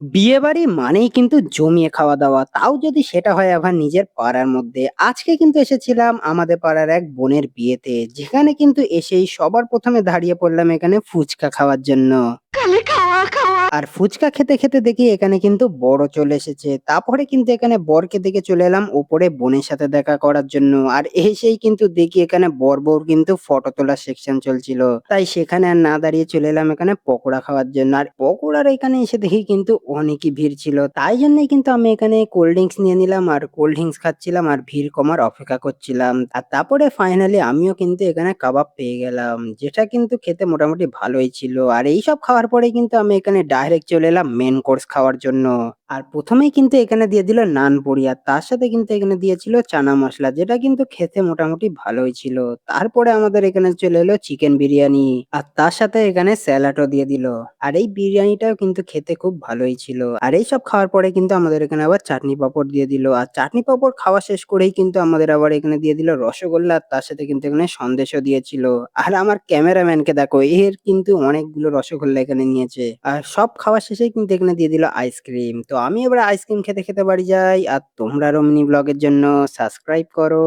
বিয়েবাড়ি মানেই কিন্তু জমিয়ে খাওয়া-দাওয়া। তাও যদি সেটা হয় আবার নিজের পাড়ার মধ্যে। আজকে কিন্তু এসেছিলাম আমাদের পাড়ার এক বোনের বিয়েতে। যেখানে কিন্তু এসেই সবার ১ম এ দাঁড়িয়ে পড়লাম এখানে ফুচকা খাওয়ার জন্য। আর ফুচকা খেতে দেখি এখানে কিন্তু বরও চলে এসেছে। তারপরে কিন্তু এখানে বরকে দেখে চলে এলাম ওপরে বোনের সাথে দেখা করার জন্য। আর এসেই কিন্তু দেখি এখানে বর-বউর কিন্তু ফটো তোলার সেকশন চলছিল। তাই সেখানে আর না দাঁড়িয়ে চলে এলাম এখানে পকোড়া খাওয়ার জন্য। আর পকোড়ার এখানে এসে দেখি কিন্তু অনেকই ভিড় ছিল। তাই জন্যই কিন্তু আমি এখানে কোল্ড ড্রিংকস নিয়ে নিলাম আর কোল্ড ড্রিংকস খাচ্ছিলাম আর ভিড় কমার অপেক্ষা করছিলাম। আর তারপরে ফাইনালি আমিও কিন্তু এখানে কাবাব পেয়ে গেলাম। যেটা কিন্তু খেতে মোটামুটি ভালোই ছিল। আর এইসব খাওয়ার পরেই কিন্তু আমি এখানে ডাইরেক্ট চলে এলাম মেইন কোর্স খাওয়ার জন্য। আর ১ম এই কিন্তু এখানে দিয়ে দিল নান পুরি আর তার সাথে কিন্তু এখানে দিয়েছিল চানা মসলা যেটা কিন্তু খেতে মোটামুটি ভালোই ছিল। তারপরে আমাদের এখানে চলে এলো চিকেন বিরিয়ানি আর তার সাথে এখানে স্যালাডও দিয়ে দিল। আর এই বিরিয়ানিটাও কিন্তু খেতে খুব ভালোই ছিল। আর এইসব খাওয়ার পরে কিন্তু আমাদের এখানে আবার চাটনি পাঁপড় দিয়ে দিল। আর চাটনি পাঁপড় খাওয়া শেষ করেই কিন্তু আমাদের আবার এখানে দিয়ে দিল রসগোল্লা আর তার সাথে কিন্তু এখানে সন্দেশও দিয়েছিল। আর আমার ক্যামেরাম্যানকে দেখো এর কিন্তু অনেকগুলো রসগোল্লা এখানে নিয়েছে। আর সব খাওয়া শেষেই কিন্তু এখানে দিয়ে দিল আইসক্রিম। তো আমি এবার আইসক্রিম খেতে বাড়ি যাই। আর তোমরা রোমিনী ব্লগের জন্য সাবস্ক্রাইব করো।